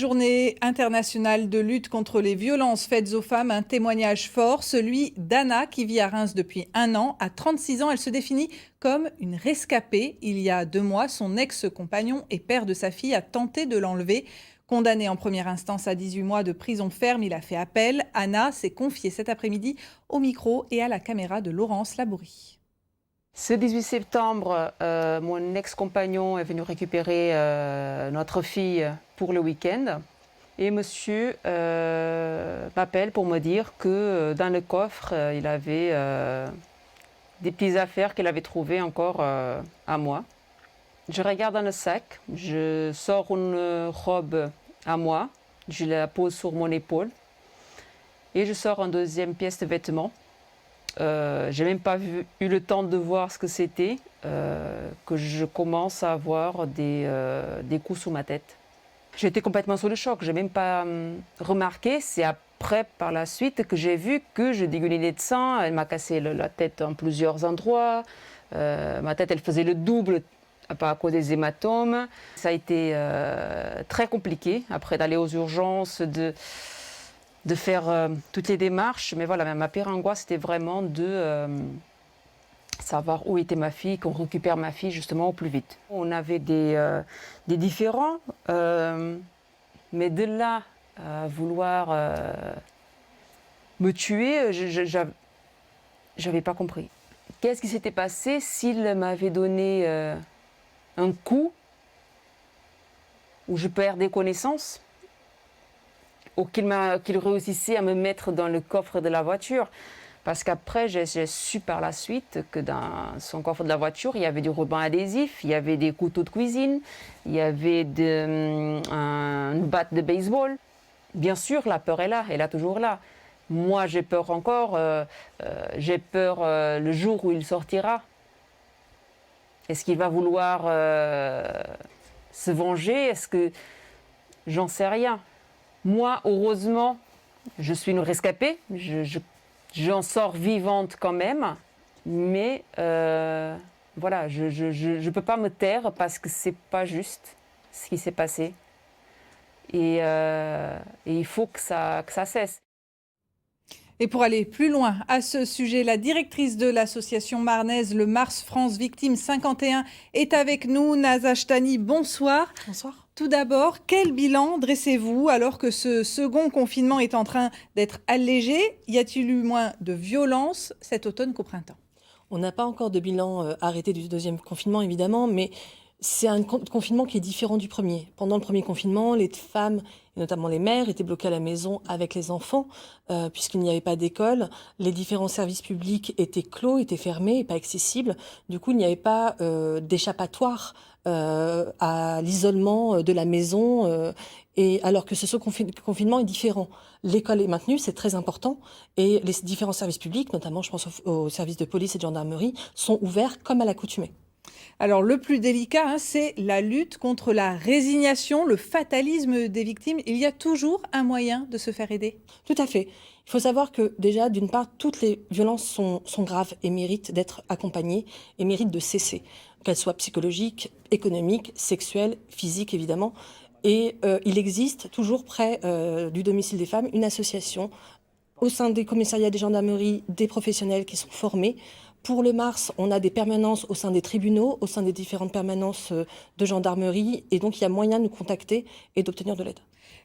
Journée internationale de lutte contre les violences faites aux femmes, un témoignage fort, celui d'Anna qui vit à Reims depuis 1 an. À 36 ans, elle se définit comme une rescapée. Il y a 2 mois, son ex-compagnon et père de sa fille a tenté de l'enlever. Condamné en première instance à 18 mois de prison ferme, il a fait appel. Anna s'est confiée cet après-midi au micro et à la caméra de Laurence Labourie. Ce 18 septembre, mon ex-compagnon est venu récupérer notre fille pour le week-end. Et monsieur m'appelle pour me dire que dans le coffre, il avait des petites affaires qu'il avait trouvées encore à moi. Je regarde dans le sac, je sors une robe à moi, je la pose sur mon épaule et je sors une deuxième pièce de vêtement. J'ai même pas eu le temps de voir ce que c'était, que je commence à avoir des coups sous ma tête. J'étais complètement sous le choc, j'ai même pas remarqué. C'est après, par la suite, que j'ai vu que je dégoulinais de sang. Elle m'a cassé la tête en plusieurs endroits. Ma tête, elle faisait le double à cause des hématomes. Ça a été très compliqué après d'aller aux urgences, de faire toutes les démarches. Mais voilà, ma pire angoisse, c'était vraiment de savoir où était ma fille, qu'on récupère ma fille justement au plus vite. On avait des différends, mais de là à vouloir me tuer, j'avais pas compris. Qu'est-ce qui s'était passé s'il m'avait donné un coup où je perdais connaissance, ou qu'il réussissait à me mettre dans le coffre de la voiture. Parce qu'après, j'ai su par la suite que dans son coffre de la voiture, il y avait du ruban adhésif, il y avait des couteaux de cuisine, il y avait une batte de baseball. Bien sûr, la peur est là, elle est toujours là. Moi, j'ai peur encore, j'ai peur le jour où il sortira. Est-ce qu'il va vouloir se venger? Est-ce que... J'en sais rien. Moi, heureusement, je suis une rescapée, j'en sors vivante quand même, mais voilà, je ne peux pas me taire parce que c'est pas juste ce qui s'est passé. Et il faut que ça cesse. Et pour aller plus loin à ce sujet, la directrice de l'association marnaise Le Mars France Victime 51 est avec nous. Naza Chtani, bonsoir. Bonsoir. Tout d'abord, quel bilan dressez-vous alors que ce second confinement est en train d'être allégé? Y a-t-il eu moins de violence cet automne qu'au printemps? On n'a pas encore de bilan arrêté du deuxième confinement, évidemment, mais c'est un confinement qui est différent du premier. Pendant le premier confinement, les femmes, et notamment les mères, étaient bloquées à la maison avec les enfants, puisqu'il n'y avait pas d'école. Les différents services publics étaient clos, étaient fermés et pas accessibles. Du coup, il n'y avait pas d'échappatoire à l'isolement de la maison. Et alors que ce confinement est différent. L'école est maintenue, c'est très important. Et les différents services publics, notamment je pense aux services de police et de gendarmerie, sont ouverts comme à l'accoutumée. Alors le plus délicat, c'est la lutte contre la résignation, le fatalisme des victimes. Il y a toujours un moyen de se faire aider? Tout à fait. Il faut savoir que déjà, d'une part, toutes les violences sont graves et méritent d'être accompagnées et méritent de cesser, qu'elles soient psychologiques, économiques, sexuelles, physiques évidemment. Et il existe toujours près du domicile des femmes une association au sein des commissariats des gendarmeries, des professionnels qui sont formés. Pour le Mars, on a des permanences au sein des tribunaux, au sein des différentes permanences de gendarmerie. Et donc, il y a moyen de nous contacter et d'obtenir de l'aide.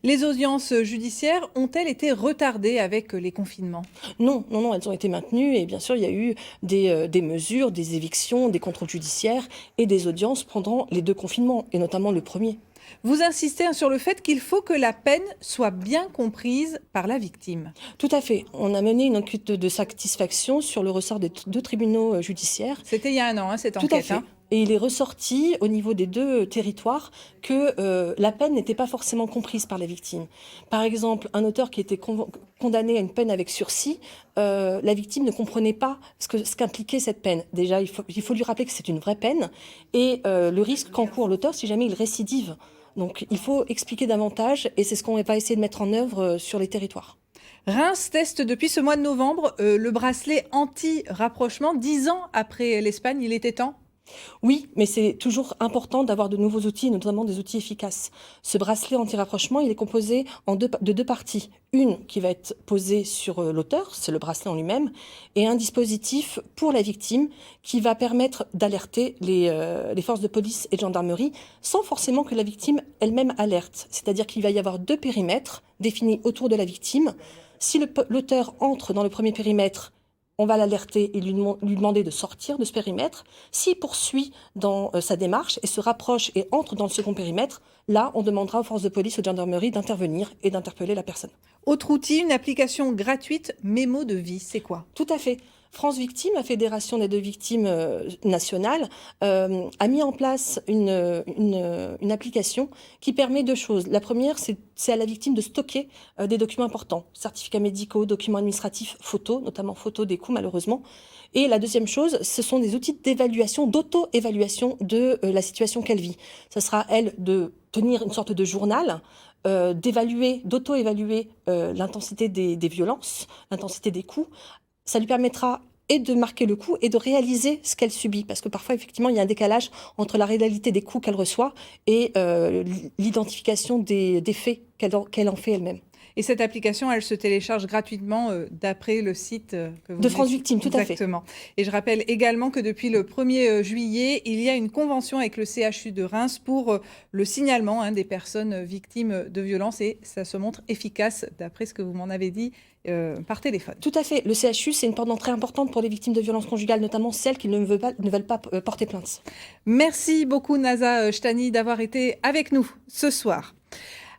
Les audiences judiciaires ont-elles été retardées avec les confinements? Non, elles ont été maintenues. Et bien sûr, il y a eu des mesures, des évictions, des contrôles judiciaires et des audiences pendant les 2 confinements, et notamment le premier. Vous insistez sur le fait qu'il faut que la peine soit bien comprise par la victime. Tout à fait. On a mené une enquête de satisfaction sur le ressort des 2 tribunaux judiciaires. C'était il y a 1 an, cette enquête. Tout à fait. Et il est ressorti au niveau des 2 territoires que la peine n'était pas forcément comprise par la victime. Par exemple, un auteur qui était condamné à une peine avec sursis, la victime ne comprenait pas ce qu'impliquait cette peine. Déjà, il faut lui rappeler que c'est une vraie peine et le risque qu'encourt l'auteur si jamais il récidive. Donc il faut expliquer davantage et c'est ce qu'on va essayer de mettre en œuvre sur les territoires. Reims teste depuis ce mois de novembre le bracelet anti-rapprochement. 10 ans après l'Espagne, il était temps? Oui, mais c'est toujours important d'avoir de nouveaux outils, notamment des outils efficaces. Ce bracelet anti-rapprochement, il est composé de deux parties. Une qui va être posée sur l'auteur, c'est le bracelet en lui-même, et un dispositif pour la victime qui va permettre d'alerter les forces de police et de gendarmerie sans forcément que la victime elle-même alerte. C'est-à-dire qu'il va y avoir deux périmètres définis autour de la victime. Si l'auteur entre dans le premier périmètre, on va l'alerter et lui demander de sortir de ce périmètre. S'il poursuit dans sa démarche et se rapproche et entre dans le second périmètre, là, on demandera aux forces de police, aux gendarmeries d'intervenir et d'interpeller la personne. Autre outil, une application gratuite, Mémo de vie, c'est quoi? Tout à fait. France Victime, la Fédération d'aide aux victimes nationale, a mis en place une application qui permet deux choses. La première, c'est à la victime de stocker des documents importants, certificats médicaux, documents administratifs, photos, notamment photos des coups malheureusement. Et la deuxième chose, ce sont des outils d'évaluation, d'auto-évaluation de la situation qu'elle vit. Ça sera à elle de tenir une sorte de journal, d'auto-évaluer l'intensité des violences, l'intensité des coups. Ça lui permettra et de marquer le coup et de réaliser ce qu'elle subit. Parce que parfois, effectivement, il y a un décalage entre la réalité des coups qu'elle reçoit et l'identification des faits qu'elle en fait elle-même. Et cette application, elle se télécharge gratuitement d'après le site que vous de France Victime, tout à fait. Exactement. Et je rappelle également que depuis le 1er juillet, il y a une convention avec le CHU de Reims pour le signalement des personnes victimes de violences et ça se montre efficace d'après ce que vous m'en avez dit par téléphone. Tout à fait. Le CHU, c'est une porte d'entrée importante pour les victimes de violences conjugales, notamment celles qui ne veulent pas porter plainte. Merci beaucoup Naza Stani d'avoir été avec nous ce soir.